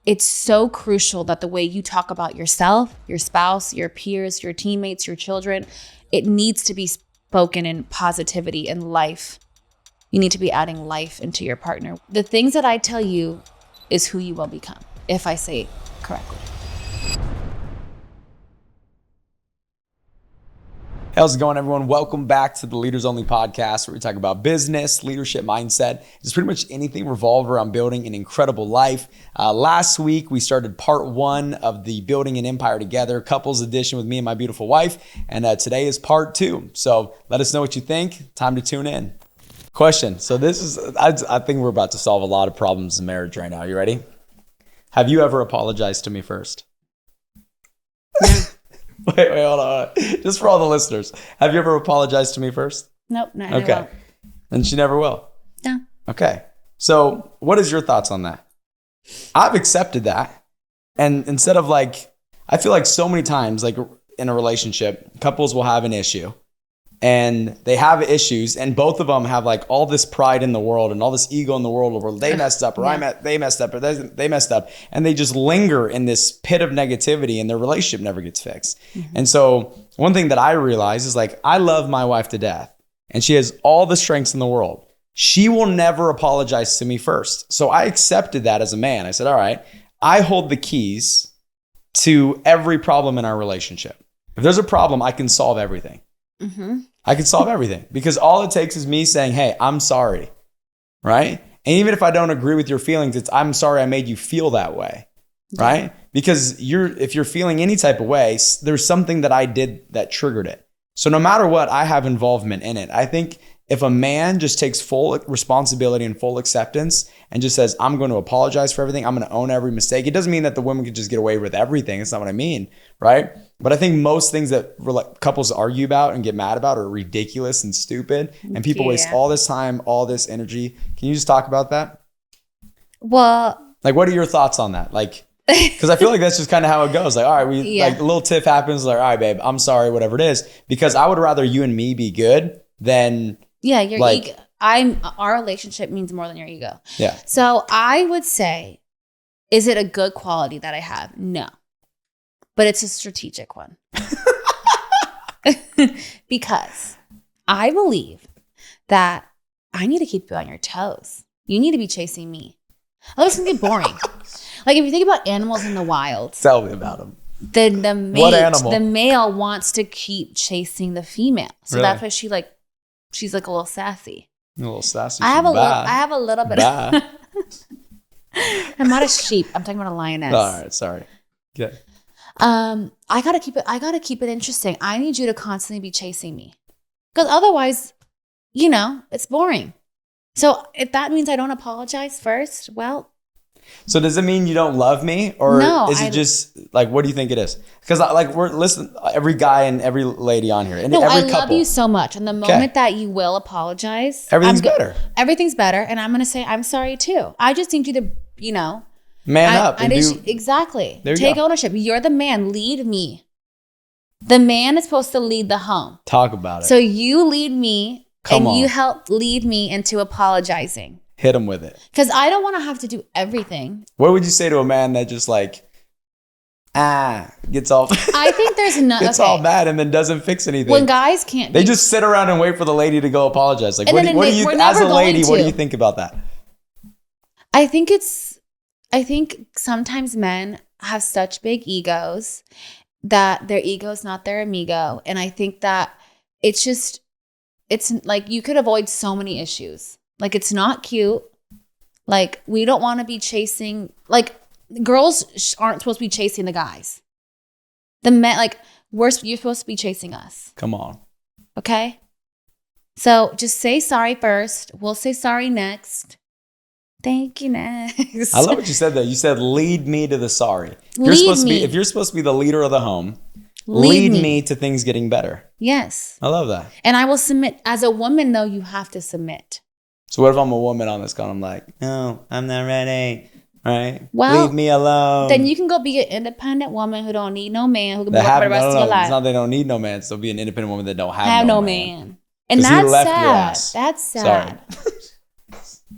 it's so crucial that the way you talk about yourself, your spouse, your peers, your teammates, your children, it needs to be spoken in positivity and life. You need to be adding life into your partner. The things that I tell you is who you will become, if I say it correctly. How's it going, everyone? Welcome back to the Leaders Only podcast, where we talk about business, leadership, mindset. It's pretty much anything revolved around building an incredible life. Last week, we started part 1 of the Building an Empire Together couples edition with me and my beautiful wife. And today is part 2. So let us know what you think. Time to tune in. Question. So this is, I think we're about to solve a lot of problems in marriage right now. You ready? Have you ever apologized to me first? Wait, hold on. Just for all the listeners. Have you ever apologized to me first? Nope, not okay. Won't. And she never will? No. Okay. So what is your thoughts on that? I've accepted that. And instead of I feel like so many times, in a relationship, couples will have an issue. And they have issues, and both of them have all this pride in the world and all this ego in the world where they messed up, or they messed up, or they messed up, and they just linger in this pit of negativity, and their relationship never gets fixed. Mm-hmm. And so one thing that I realize is I love my wife to death, and she has all the strengths in the world. She will never apologize to me first. So I accepted that as a man. I said, all right, I hold the keys to every problem in our relationship. If there's a problem, I can solve everything. Mm-hmm. I can solve everything because all it takes is me saying, hey, I'm sorry, right? And even if I don't agree with your feelings, it's I'm sorry I made you feel that way, right? Because if you're feeling any type of way, there's something that I did that triggered it. So no matter what, I have involvement in it. I think if a man just takes full responsibility and full acceptance and just says, I'm going to apologize for everything, I'm going to own every mistake. It doesn't mean that the woman can just get away with everything. That's not what I mean, right? But I think most things that couples argue about and get mad about are ridiculous and stupid. And people waste all this time, all this energy. Can you just talk about that? Well, what are your thoughts on that? Because I feel like that's just kind of how it goes. All right, a little tiff happens. All right, babe, I'm sorry, whatever it is. Because I would rather you and me be good than... Yeah, your ego. Our relationship means more than your ego. Yeah. So I would say, is it a good quality that I have? No. But it's a strategic one. Because I believe that I need to keep you on your toes. You need to be chasing me. Otherwise it's going to get boring. If you think about animals in the wild. Tell me about them. The mate, what animal? The male wants to keep chasing the female. So really? That's why she's a little sassy. A little sassy. I have a little bit of... I'm not a sheep. I'm talking about a lioness. All right, sorry. Yeah. I gotta keep it interesting. I need you to constantly be chasing me. Because otherwise, it's boring. So if that means I don't apologize first, well... So does it mean you don't love me, or is it just what do you think it is? Because listen, every guy and every lady on here, and every couple. I love you so much, and the moment that you will apologize, everything's better. Everything's better, and I'm gonna say I'm sorry too. I just need you to, man up. Exactly. Take ownership. You're the man. Lead me. The man is supposed to lead the home. Talk about it. So you lead me, you help lead me into apologizing. Hit him with it. Because I don't want to have to do everything. What would you say to a man that just gets all... I think there's no... It's all bad and then doesn't fix anything. When guys can't... They just sit around and wait for the lady to go apologize. What do you as a lady, what do you think about that? I think sometimes men have such big egos that their ego is not their amigo. And I think that it's you could avoid so many issues. It's not cute. We don't want to be chasing, girls aren't supposed to be chasing the guys. The men, you're supposed to be chasing us. Come on. Okay? So just say sorry first. We'll say sorry next. Thank you next. I love what you said there. You said, lead me to the sorry. If you're supposed to be the leader of the home, lead me to things getting better. Yes. I love that. And I will submit. As a woman, though, you have to submit. So what if I'm a woman on this call? I'm no, I'm not ready. Right? Well, leave me alone. Then you can go be an independent woman who don't need no man, who can be for the rest of your life. It's not they don't need no man. So be an independent woman that don't have no man. And that's sad. That's sad.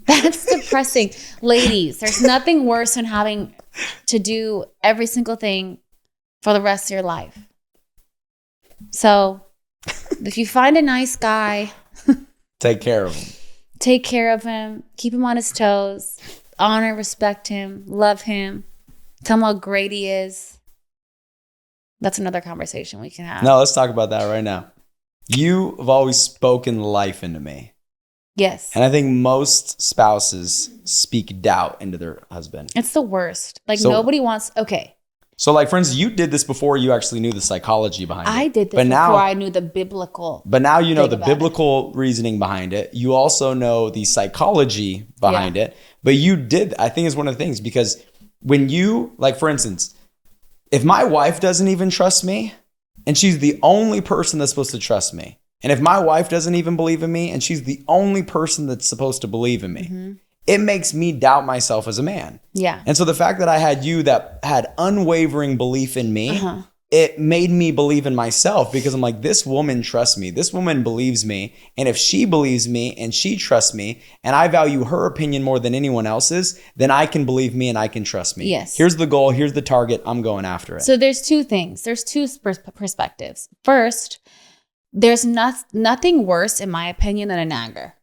That's depressing. Ladies, there's nothing worse than having to do every single thing for the rest of your life. So if you find a nice guy, take care of him. Take care of him. Keep him on his toes. Honor, respect him. Love him. Tell him how great he is. That's another conversation we can have. No, let's talk about that right now. You have always spoken life into me. Yes. And I think most spouses speak doubt into their husband. It's the worst. Like, nobody wants... Okay. So, like, for instance, you did this before you actually knew the psychology behind it. I did this before I knew the biblical. But now you know the biblical reasoning behind it. You also know the psychology behind it. But you did, I think, is one of the things. Because when you, like, for instance, if my wife doesn't even trust me, and she's the only person that's supposed to trust me, and if my wife doesn't even believe in me, and she's the only person that's supposed to believe in me, it makes me doubt myself as a man. Yeah. And so the fact that I had you that had unwavering belief in me, it made me believe in myself, because I'm like, this woman trusts me. This woman believes me. And if she believes me and she trusts me and I value her opinion more than anyone else's, then I can believe me and I can trust me. Yes. Here's the goal. Here's the target. I'm going after it. So there's two things. There's two perspectives. First, there's nothing worse, in my opinion, than a nagger.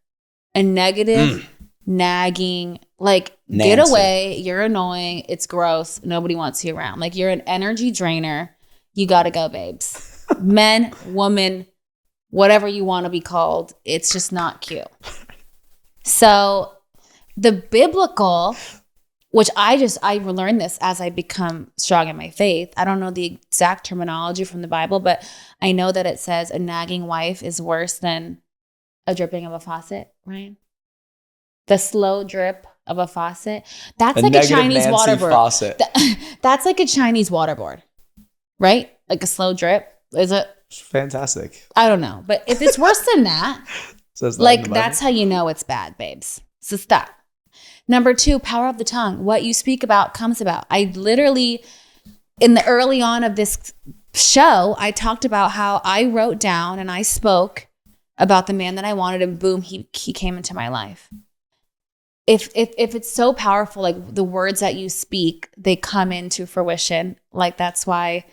A negative, nagging, like, Nancy. Get away. You're annoying. It's gross. Nobody wants you around. Like, you're an energy drainer. You got to go, babes. Men, woman, whatever you want to be called. It's just not cute. So the biblical, which I learned this as I become strong in my faith. I don't know the exact terminology from the Bible, but I know that it says a nagging wife is worse than a dripping of a faucet, right? The slow drip of a faucet. That's like a Chinese waterboard. That's like a Chinese waterboard, right? Like a slow drip. Is it? Fantastic. I don't know. But if it's worse than that, like, that's how you know it's bad, babes. So stop. Number two, power of the tongue. What you speak about comes about. I literally, in the early on of this show, I talked about how I wrote down and I spoke about the man that I wanted, and boom, he came into my life. If it's so powerful, like the words that you speak, they come into fruition. Like, that's why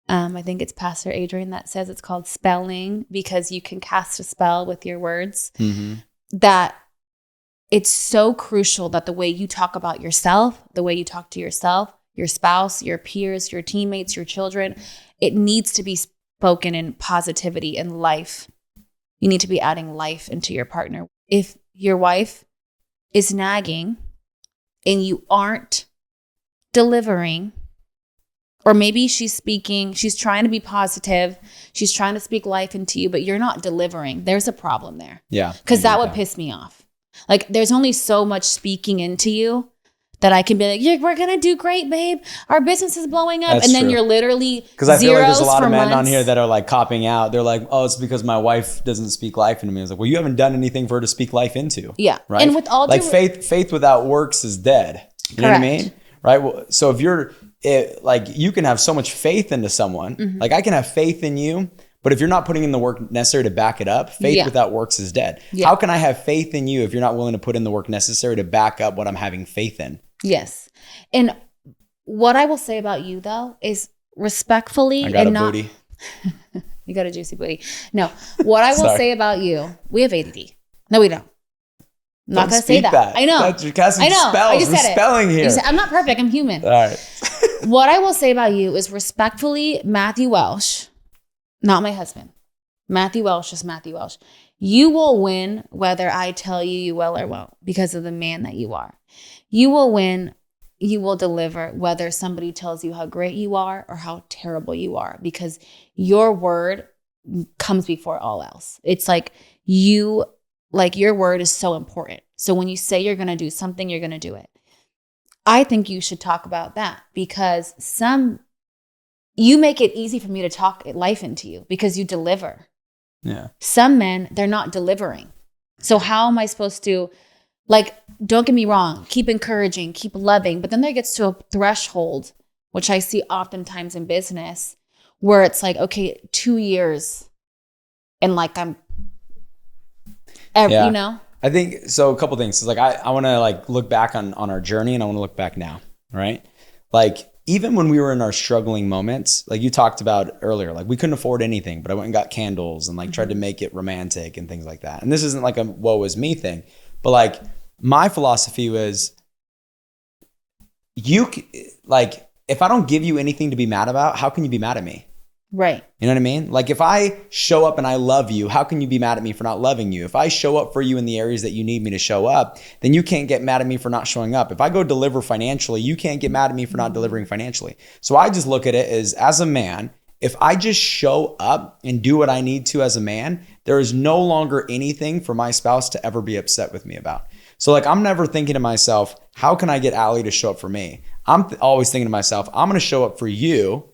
I think it's Pastor Adrian that says it's called spelling, because you can cast a spell with your words. That it's so crucial that the way you talk about yourself, the way you talk to yourself, your spouse, your peers, your teammates, your children, it needs to be spoken in positivity and life. You need to be adding life into your partner. If your wife is nagging and you aren't delivering, or maybe she's trying to be positive, she's trying to speak life into you, but you're not delivering, there's a problem there. Yeah. Because that would piss me off. Like, there's only so much speaking into you that I can be like, yeah, we're going to do great, babe. Our business is blowing up. That's and then true. You're literally because I feel like there's a lot of men months on here that are like copping out. They're like, oh, it's because my wife doesn't speak life into me. I was like, well, you haven't done anything for her to speak life into. Yeah. Right. And with all like faith without works is dead. You know what I mean? Right. Well, so if like, you can have so much faith into someone, like I can have faith in you, but if you're not putting in the work necessary to back it up, faith without works is dead. Yeah. How can I have faith in you if you're not willing to put in the work necessary to back up what I'm having faith in? Yes. And what I will say about you, though, is respectfully, I got a booty. You got a juicy booty. No, what I will say about you, we have ADD. No, we don't. I'm not going to say that. I know. You're casting spells. I just said spelling here. I'm not perfect. I'm human. All right. What I will say about you is respectfully, Matthew Welsh, not my husband. Matthew Welsh is Matthew Welsh. You will win whether I tell you you will or won't, because of the man that you are. You will win. You will deliver whether somebody tells you how great you are or how terrible you are, because your word comes before all else. It's like your word is so important. So when you say you're going to do something, you're going to do it. I think you should talk about that, because you make it easy for me to talk life into you because you deliver. Yeah. Some men, they're not delivering. So how am I supposed to, like, don't get me wrong, keep encouraging, keep loving, but then there gets to a threshold, which I see oftentimes in business, where it's like, okay, 2 years and like you know? I think so. A couple things. It's like I want to like look back on our journey, and I want to look back now, right? Like even when we were in our struggling moments, like you talked about earlier, like we couldn't afford anything, but I went and got candles and like tried to make it romantic and things like that. And this isn't like a woe is me thing, but like my philosophy was like if I don't give you anything to be mad about, how can you be mad at me? Right. You know what I mean? Like if I show up and I love you, how can you be mad at me for not loving you? If I show up for you in the areas that you need me to show up, then you can't get mad at me for not showing up. If I go deliver financially, you can't get mad at me for not delivering financially. So I just look at it as a man, if I just show up and do what I need to as a man, there is no longer anything for my spouse to ever be upset with me about. So like I'm never thinking to myself, how can I get Allie to show up for me? I'm always thinking to myself, I'm going to show up for you.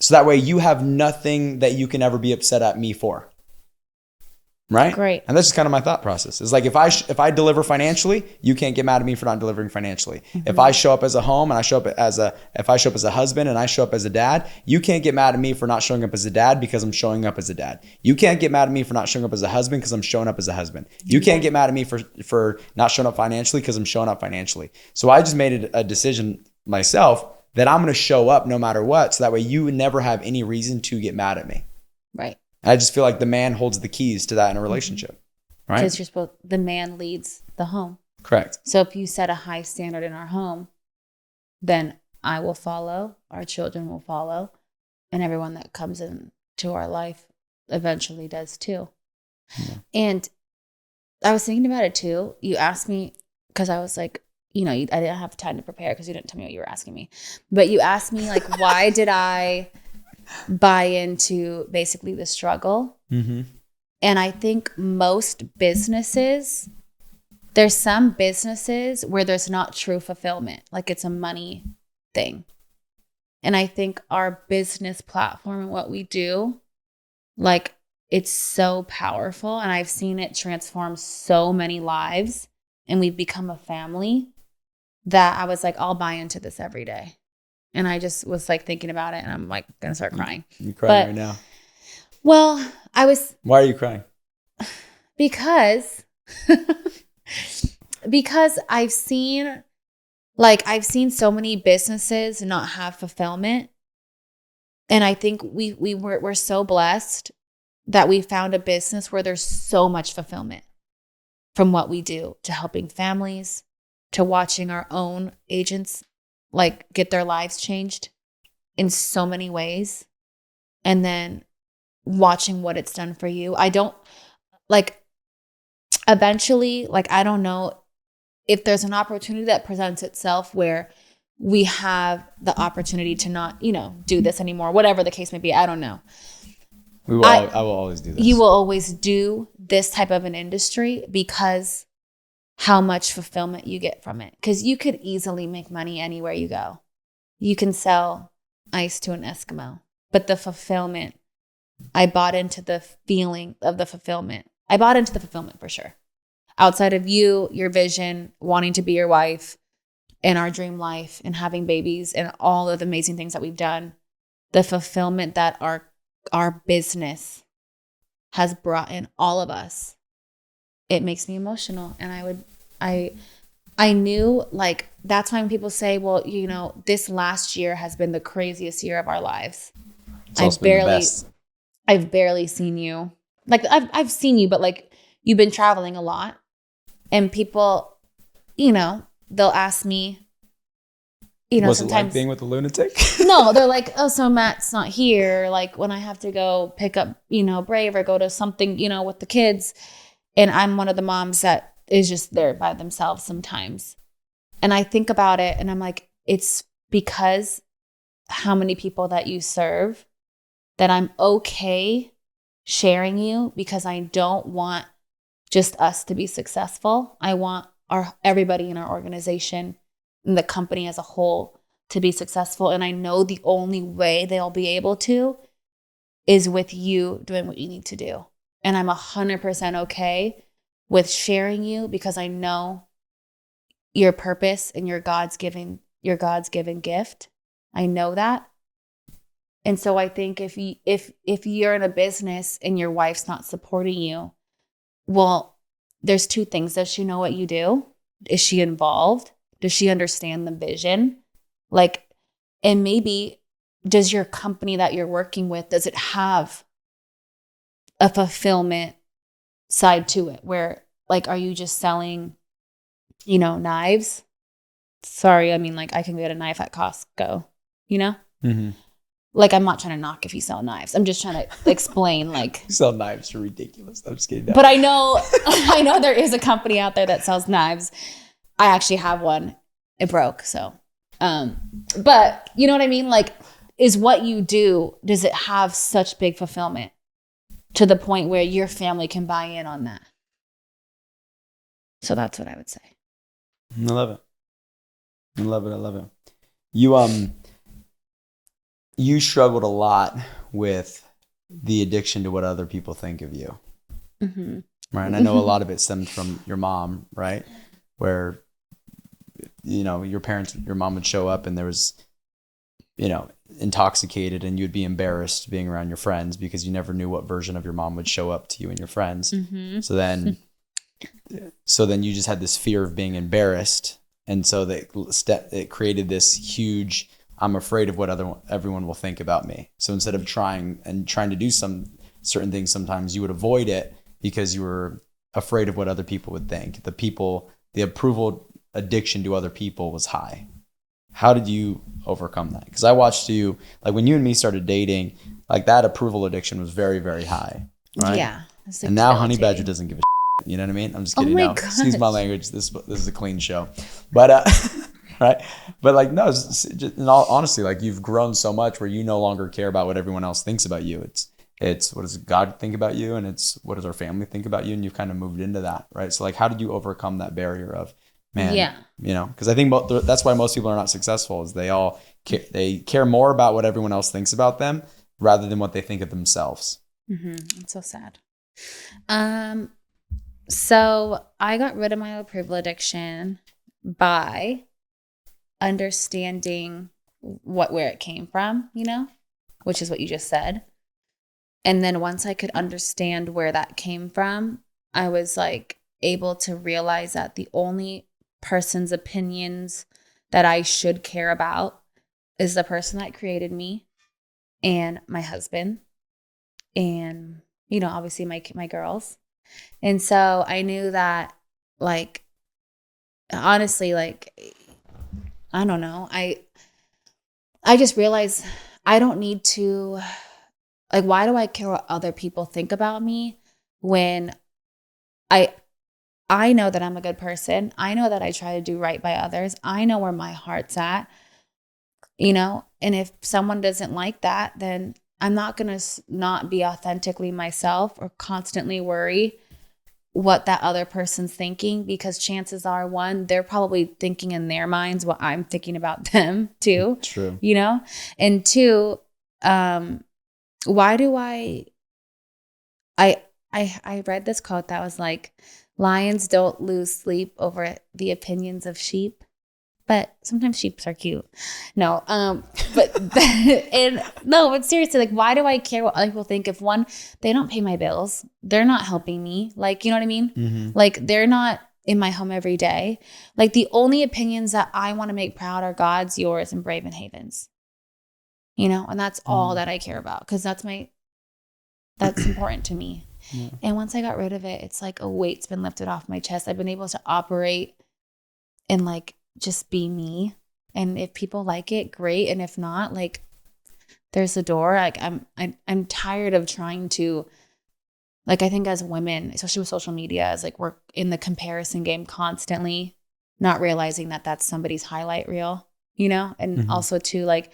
So that way you have nothing that you can ever be upset at me for. Right? Great. And that's just kind of my thought process. It's like if I deliver financially, you can't get mad at me for not delivering financially. If I show up as a home and if I show up as a husband and I show up as a dad, you can't get mad at me for not showing up as a dad because I'm showing up as a dad. You can't get mad at me for not showing up as a husband because I'm showing up as a husband. You can't get mad at me for not showing up financially because I'm showing up financially. So I just made a decision myself that I'm going to show up no matter what. So that way you would never have any reason to get mad at me. Right. I just feel like the man holds the keys to that in a relationship. Right. Because the man leads the home. Correct. So if you set a high standard in our home, then I will follow, our children will follow, and everyone that comes into our life eventually does too. Yeah. And I was thinking about it too. You asked me, because I was like, I didn't have time to prepare because you didn't tell me what you were asking me. But you asked me, like, why did I buy into basically the struggle? Mm-hmm. And I think most businesses, there's some businesses where there's not true fulfillment. Like it's a money thing. And I think our business platform and what we do, like it's so powerful. And I've seen it transform so many lives. And we've become a family that I was like, I'll buy into this every day. And I just was like thinking about it and I'm like going to start crying. You're crying right now. Well, Why are you crying? Because I've seen so many businesses not have fulfillment. And I think we're so blessed that we found a business where there's so much fulfillment from what we do to helping families, to watching our own agents like get their lives changed in so many ways. And then watching what it's done for you. I don't like eventually, like, I don't know if there's an opportunity that presents itself where we have the opportunity to not, do this anymore, whatever the case may be. I don't know. I will always do this. You will always do this type of an industry because how much fulfillment you get from it. Because you could easily make money anywhere you go. You can sell ice to an Eskimo. But the fulfillment, I bought into the feeling of the fulfillment. I bought into the fulfillment for sure. Outside of you, your vision, wanting to be your wife, and our dream life, and having babies, and all of the amazing things that we've done, the fulfillment that our business has brought in all of us, it makes me emotional. And I knew, like, that's why when people say, well, this last year has been the craziest year of our lives. I've barely seen you. Like, I've seen you, but like, you've been traveling a lot. And people, they'll ask me, was sometimes, it like being with a lunatic? No, they're like, oh, so Matt's not here. Like when I have to go pick up, Brave or go to something, with the kids. And I'm one of the moms that is just there by themselves sometimes. And I think about it and I'm like, it's because how many people that you serve that I'm okay sharing you, because I don't want just us to be successful. I want everybody in our organization and the company as a whole to be successful. And I know the only way they'll be able to is with you doing what you need to do. And I'm 100% okay with sharing you because I know your purpose and your God's given gift. I know that. And so I think if you're in a business and your wife's not supporting you, well, there's two things. Does she know what you do? Is she involved? Does she understand the vision? Like, and maybe does your company that you're working with, does it have a fulfillment side to it where like, are you just selling, knives? Sorry, I mean, like I can get a knife at Costco, Mm-hmm. Like I'm not trying to knock if you sell knives. I'm just trying to explain like Sell knives are ridiculous. I'm just kidding. No. But I know there is a company out there that sells knives. I actually have one. It broke, so but you know what I mean? Like, is what you do, does it have such big fulfillment to the point where your family can buy in on that? So that's what I would say. I love it. I love it. You struggled a lot with the addiction to what other people think of you. Mm-hmm. Right. And I know a lot of it stemmed from your mom, right? Where, your mom would show up and there was, intoxicated, and you'd be embarrassed being around your friends because you never knew what version of your mom would show up to you and your friends. Mm-hmm. So then you just had this fear of being embarrassed. And so it created this huge, I'm afraid of what everyone will think about me. So instead of trying to do some certain things, sometimes you would avoid it because you were afraid of what other people would think. The approval addiction to other people was high. How did you overcome that? Because I watched you, like when you and me started dating, like that approval addiction was very, very high. Right? Yeah. And now Honey Badger doesn't give a shit. You know what I mean? I'm just kidding. Oh my No, gosh. excuse my language. This is a clean show. But right. But like, no, in all honesty, like you've grown so much where you no longer care about what everyone else thinks about you. It's what does God think about you, and it's what does our family think about you, and you've kind of moved into that, right? So like, how did you overcome that barrier of, man, yeah, because I think that's why most people are not successful is they care more about what everyone else thinks about them rather than what they think of themselves. Mm-hmm. It's so sad. So I got rid of my approval addiction by understanding where it came from, which is what you just said. And then once I could understand where that came from, I was like able to realize that the only person's opinions that I should care about is the person that created me and my husband and, obviously my girls. And so I knew that, like, honestly, like, I don't know. I just realized I don't need to, like, why do I care what other people think about me when I know that I'm a good person. I know that I try to do right by others. I know where my heart's at, and if someone doesn't like that, then I'm not going to not be authentically myself or constantly worry what that other person's thinking, because chances are, one, they're probably thinking in their minds what I'm thinking about them too. True. And two, why do I read this quote that was like, lions don't lose sleep over the opinions of sheep, but sometimes sheep are cute. No, but but seriously, like, why do I care what other people think if, one, they don't pay my bills, they're not helping me, like, you know what I mean? Mm-hmm. Like, they're not in my home every day. Like, the only opinions that I want to make proud are God's, yours, and Brave and Haven's. And that's all that I care about, because that's important to me. Yeah. And once I got rid of it, it's like a weight's been lifted off my chest. I've been able to operate and like just be me. And if people like it, great. And if not, like, there's a door. Like, I'm tired of trying to, like, I think as women, especially with social media, as like we're in the comparison game constantly, not realizing that that's somebody's highlight reel, and mm-hmm. also too, like,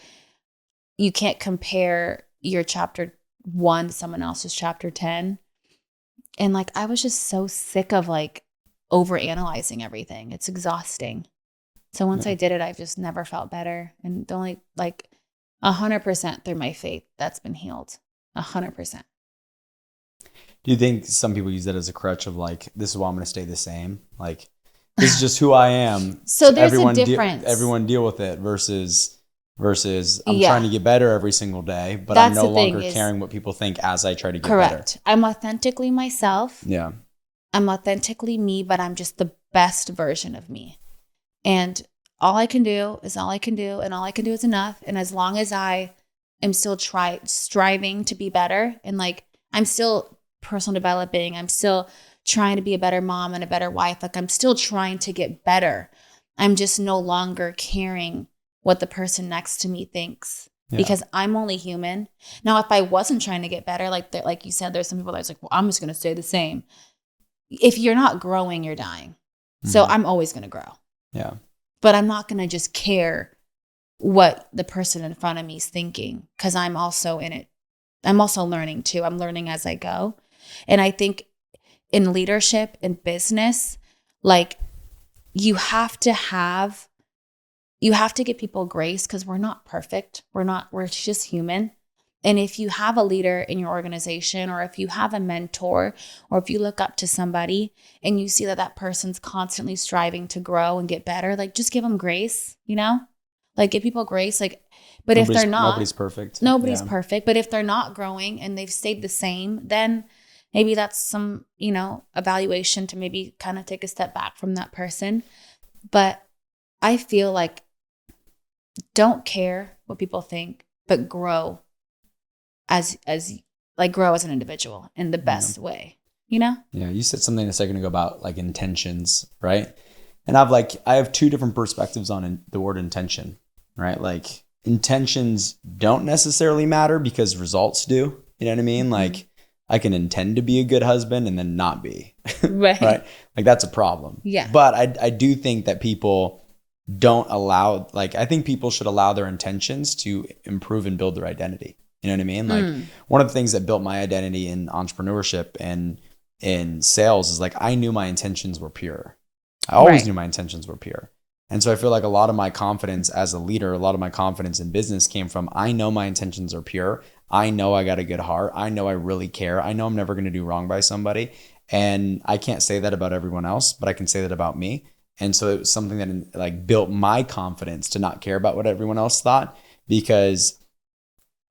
you can't compare your chapter 1 to someone else's chapter 10. And like, I was just so sick of like overanalyzing everything. It's exhausting. So once I did it, I've just never felt better. And only like 100% through my faith, that's been healed. 100%. Do you think some people use that as a crutch of like, this is why I'm going to stay the same? Like, this is just who I am. So there's a difference. Everyone deal with it versus I'm trying to get better every single day, but I'm no longer caring what people think as I try to get better. Correct. I'm authentically myself. Yeah. I'm authentically me, but I'm just the best version of me. And all I can do is all I can do, and all I can do is enough. And as long as I am still striving to be better, and like I'm still personal developing, I'm still trying to be a better mom and a better wife. Like I'm still trying to get better. I'm just no longer caring what the person next to me thinks. Yeah. Because I'm only human. Now, if I wasn't trying to get better, like you said, there's some people that's like, well, I'm just going to stay the same. If you're not growing, you're dying. Mm-hmm. So I'm always going to grow. Yeah. But I'm not going to just care what the person in front of me is thinking, because I'm also in it. I'm also learning too. I'm learning as I go. And I think in leadership and business, like you have to give people grace, because we're not perfect. We're just human. And if you have a leader in your organization, or if you have a mentor, or if you look up to somebody and you see that that person's constantly striving to grow and get better, like just give them grace, like give people grace. Like, but if they're not, nobody's perfect. Nobody's perfect. But if they're not growing and they've stayed the same, then maybe that's some, evaluation to maybe kind of take a step back from that person. But I feel like don't care what people think, but grow grow as an individual in the best way, Yeah, you said something a second ago about like intentions, right? And I have two different perspectives on the word intention, right? Like intentions don't necessarily matter because results do. You know what I mean? Mm-hmm. Like I can intend to be a good husband and then not be. Right. Right? Like that's a problem. Yeah. But I do think that people don't allow, I think people should allow their intentions to improve and build their identity. You know what I mean? Like one of the things that built my identity in entrepreneurship and in sales is I knew my intentions were pure. I always knew my intentions were pure. And so I feel like a lot of my confidence as a leader, a lot of my confidence in business came from, I know my intentions are pure. I know I got a good heart. I know I really care. I know I'm never going to do wrong by somebody. And I can't say that about everyone else, but I can say that about me. And so it was something that built my confidence to not care about what everyone else thought, because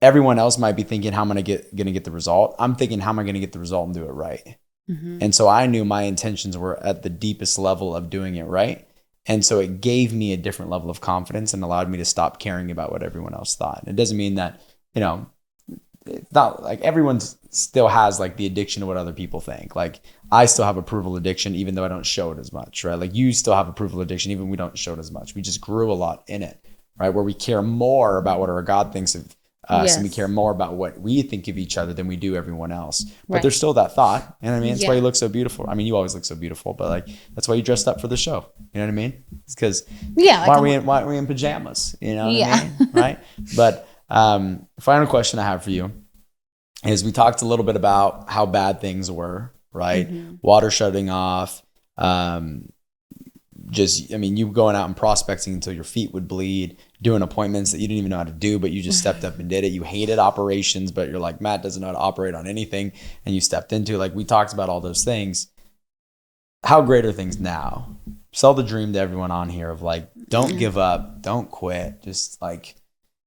everyone else might be thinking, how am I going to get the result? I'm thinking, how am I going to get the result and do it right? Mm-hmm. And so I knew my intentions were at the deepest level of doing it right. And so it gave me a different level of confidence and allowed me to stop caring about what everyone else thought. And it doesn't mean that, it's not like everyone still has the addiction to what other people think. Like I still have approval addiction, even though I don't show it as much, right? Like you still have approval addiction, even we don't show it as much. We just grew a lot in it, right? Where we care more about what our God thinks of us, and we care more about what we think of each other than we do everyone else. But there's still that thought. You know what I mean? That's why you look so beautiful. I mean, you always look so beautiful, but that's why you dressed up for the show. You know what I mean? It's because why are we in pajamas? You know what I mean? Right? But final question I have for you is, we talked a little bit about how bad things were, right? Mm-hmm. Water shutting off, you going out and prospecting until your feet would bleed, doing appointments that you didn't even know how to do, but you just stepped up and did it. You hated operations, but you're like, Matt doesn't know how to operate on anything. And you stepped into we talked about all those things. How great are things now? Sell the dream to everyone on here of don't give up, don't quit. Just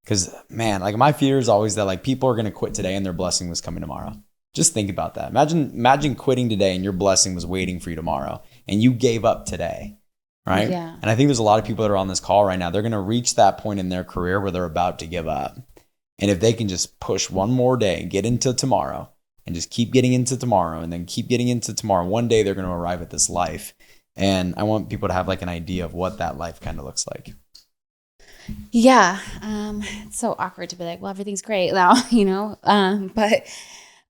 because man, my fear is always that people are going to quit today and their blessing was coming tomorrow. Just think about that. Imagine quitting today and your blessing was waiting for you tomorrow and you gave up today. Right. Yeah. And I think there's a lot of people that are on this call right now. They're going to reach that point in their career where they're about to give up. And if they can just push one more day and get into tomorrow and just keep getting into tomorrow and then keep getting into tomorrow, one day they're going to arrive at this life. And I want people to have an idea of what that life kind of looks like. Yeah. It's so awkward to be well, everything's great now, but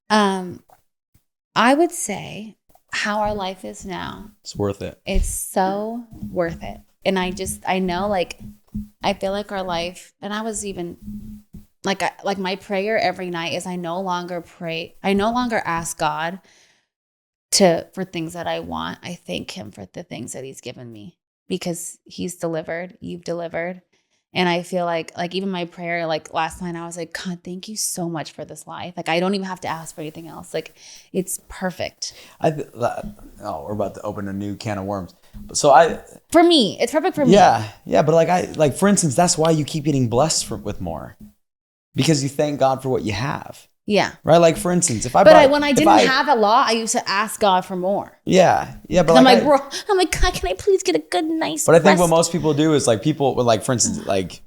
I would say how our life is now, it's worth it. It's so worth it. And I know I feel like our life, and I was even my prayer every night is I no longer ask God for things that I want. I thank him for the things that he's given me, because he's delivered, you've delivered. And I feel like even my prayer, last night, I was like, God, thank you so much for this life. I don't even have to ask for anything else. It's perfect. We're about to open a new can of worms. For me, it's perfect for me. Yeah. Yeah. But for instance, that's why you keep getting blessed with more, because you thank God for what you have. Yeah. Right? Like for instance, if when I didn't have a lot, I used to ask God for more. Yeah. But I'm like, bro, God, can I please get a good, nice But I think what most people do is like people with like, for instance, like,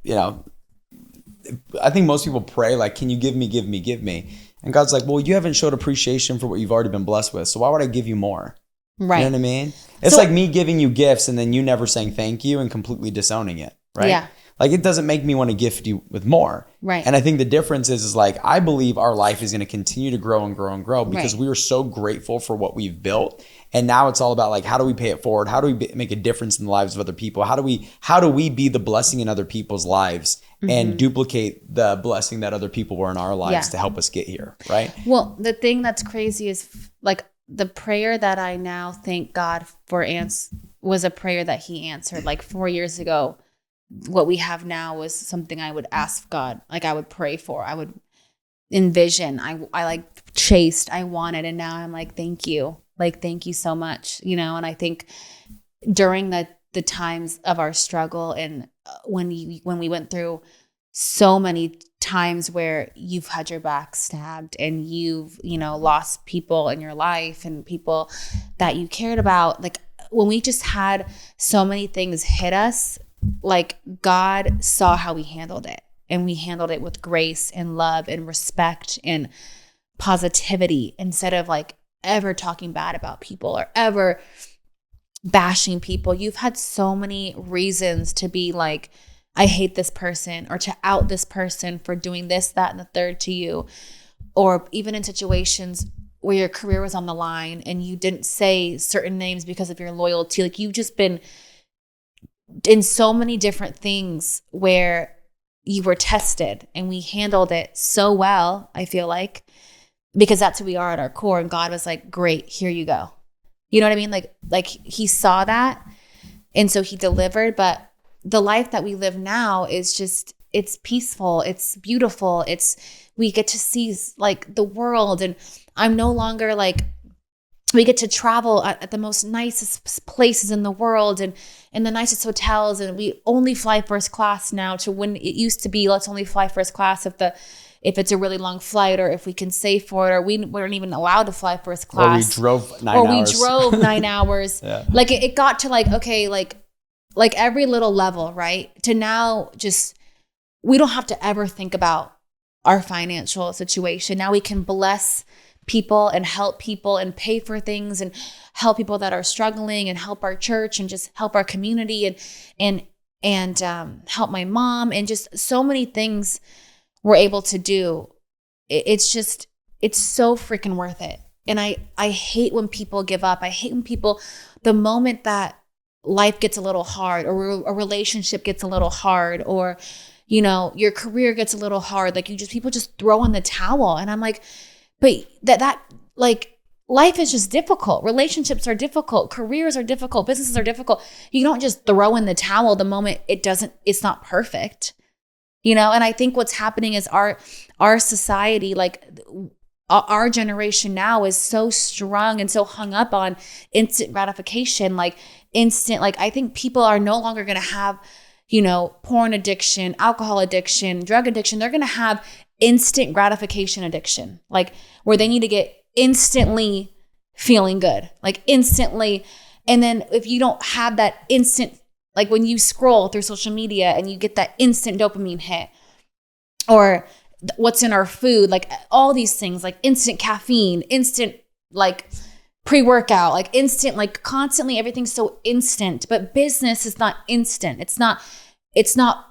I think most people pray like, can you give me, give me, give me? And God's like, well, you haven't showed appreciation for what you've already been blessed with. So why would I give you more? Right. You know what I mean? It's like me giving you gifts and then you never saying thank you and completely disowning it. Right. Yeah. Like it doesn't make me want to gift you with more. Right. And I think the difference is like, I believe our life is going to continue to grow and grow and grow because Right. we are so grateful for what we've built. And now it's all about like, how do we pay it forward? How do we make a difference in the lives of other people? How do we be the blessing in other people's lives and duplicate the blessing that other people were in our lives to help us get here? Right. Well, the thing that's crazy is like the prayer that I now thank God for was a prayer that he answered like 4 years ago. What we have now was something I would ask God, like I would pray for, I would envision, I like chased, I wanted, and now I'm like, thank you so much, and I think during the times of our struggle and when we went through so many times where you've had your back stabbed and you've, lost people in your life and people that you cared about, like when we just had so many things hit us, like God saw how we handled it, and we handled it with grace and love and respect and positivity instead of like ever talking bad about people or ever bashing people. You've had so many reasons to be like, I hate this person, or to out this person for doing this, that, and the third to you, or even in situations where your career was on the line and you didn't say certain names because of your loyalty. Like you've just been in so many different things where you were tested, and we handled it so well, I feel like, because that's who we are at our core. And God was like, great, here you go. You know what I mean? Like he saw that. And so he delivered. But the life that we live now is just, it's peaceful. It's beautiful. We get to see like the world, and I'm no longer like, we get to travel at the most nicest places in the world and in the nicest hotels. And we only fly first class now, to when it used to be, let's only fly first class if it's a really long flight, or if we can save for it, or we weren't even allowed to fly first class. Or we drove 9 hours. We drove 9 hours. Yeah. Like it got to like, okay, like every little level, right? To now just, we don't have to ever think about our financial situation. Now we can bless people and help people and pay for things and help people that are struggling and help our church and just help our community and help my mom, and just so many things we're able to do. It's so freaking worth it. And I hate when people give up. I hate when the moment that life gets a little hard, or a relationship gets a little hard, or, your career gets a little hard, like people just throw in the towel. And I'm like, but that like life is just difficult. Relationships are difficult. Careers are difficult. Businesses are difficult. You don't just throw in the towel the moment it's not perfect, And I think what's happening is our society, like our generation now, is so strung and so hung up on instant gratification, like I think people are no longer going to have, porn addiction, alcohol addiction, drug addiction. They're going to have instant gratification addiction, like where they need to get instantly feeling good, like instantly. And then if you don't have that instant, like when you scroll through social media and you get that instant dopamine hit, or what's in our food, like all these things, like instant caffeine, instant like pre-workout, like instant, like constantly everything's so instant. But business is not instant. It's not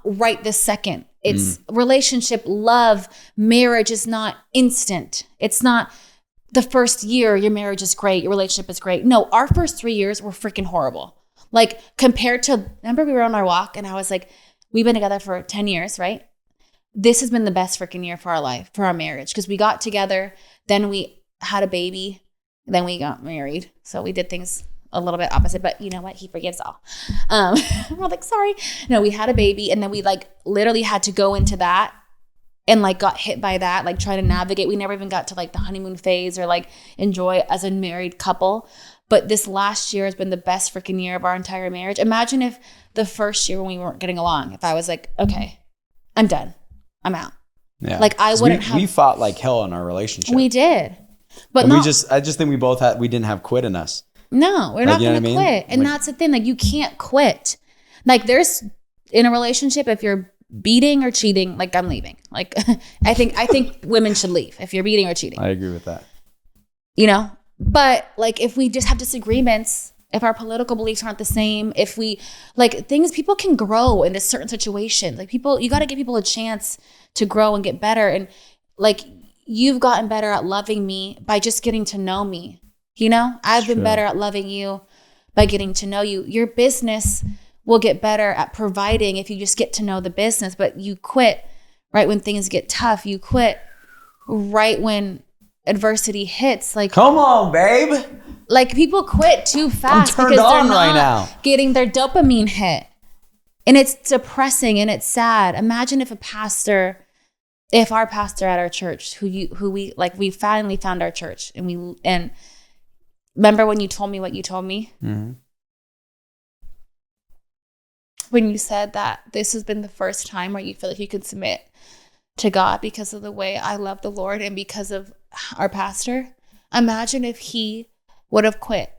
right this second. It's relationship, love, marriage is not instant. It's not the first year your marriage is great, your relationship is great. No, our first 3 years were freaking horrible. Like compared to, remember we were on our walk and I was like, we've been together for 10 years, right? This has been the best freaking year for our life, for our marriage, because we got together, then we had a baby, then we got married. So we did things a little bit opposite, but you know what? He forgives all. We're like, sorry. No, we had a baby, and then we like literally had to go into that and like got hit by that, like try to navigate. We never even got to like the honeymoon phase or like enjoy as a married couple. But this last year has been the best freaking year of our entire marriage. Imagine if the first year when we weren't getting along, if I was like, okay, I'm done. I'm out. Yeah. Like I wouldn't have. We fought like hell in our relationship. We did. But and not, I just think we didn't have quit in us. no, we're not going to quit. And that's the thing. Like you can't quit. Like there's in a relationship, if you're beating or cheating, like I'm leaving. Like I think women should leave if you're beating or cheating. I agree with that. You know, but like if we just have disagreements, if our political beliefs aren't the same, if we like things, people can grow into certain situations. Like people, you got to give people a chance to grow and get better. And like you've gotten better at loving me by just getting to know me. You know, I've been better at loving you by getting to know you. Your business will get better at providing if you just get to know the business, but you quit right when things get tough. You quit right when adversity hits. Like, come on, babe. Like people quit too fast I'm turned because they're on not right now. getting their dopamine hit. And it's depressing and it's sad. Imagine if our pastor at our church, we finally found our church and remember when you told me what you told me? Mm-hmm. When you said that this has been the first time where you feel like you could submit to God because of the way I love the Lord and because of our pastor. Imagine if he would have quit,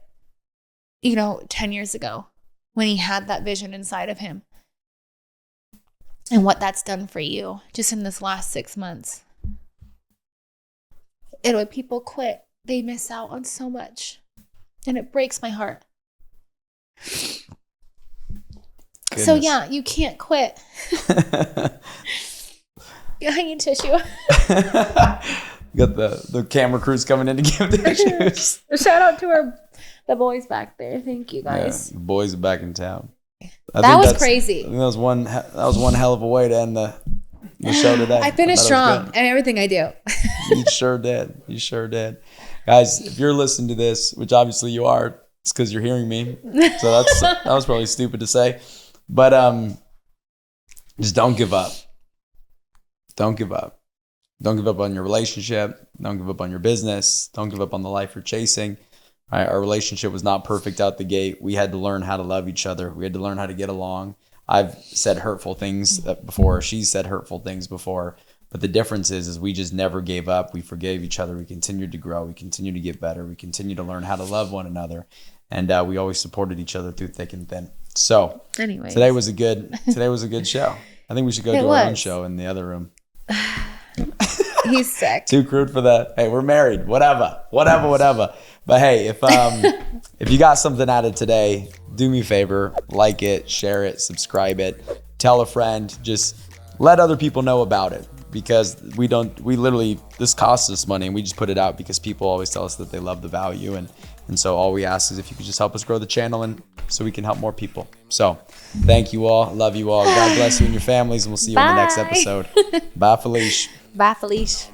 10 years ago when he had that vision inside of him. And what that's done for you just in this last 6 months. And when people quit, they miss out on so much. And it breaks my heart. Goodness. So yeah, you can't quit. I need tissue. Got the camera crews coming in to give tissues. Shout out to the boys back there. Thank you guys. Yeah, the boys are back in town. That was crazy. I think that was one hell of a way to end the show today. I finished strong and everything I do. You sure did. Guys, if you're listening to this, which obviously you are, it's because you're hearing me. So that was probably stupid to say. But just don't give up. Don't give up. Don't give up on your relationship. Don't give up on your business. Don't give up on the life you're chasing. Right? Our relationship was not perfect out the gate. We had to learn how to love each other. We had to learn how to get along. I've said hurtful things before. She's said hurtful things before. But the difference is we just never gave up. We forgave each other. We continued to grow. We continued to get better. We continued to learn how to love one another. And we always supported each other through thick and thin. So anyways, today was a good show. I think we should go do our own show in the other room. He's sick. Too crude for that. Hey, we're married. Whatever. But hey, if you got something out of today, do me a favor, like it, share it, subscribe it, tell a friend, just let other people know about it because this costs us money and we just put it out because people always tell us that they love the value and so all we ask is if you could just help us grow the channel and so we can help more people. So thank you all. Love you all. God bless you and your families and we'll see you in the next episode. Bye, Felice. Bye, Felice.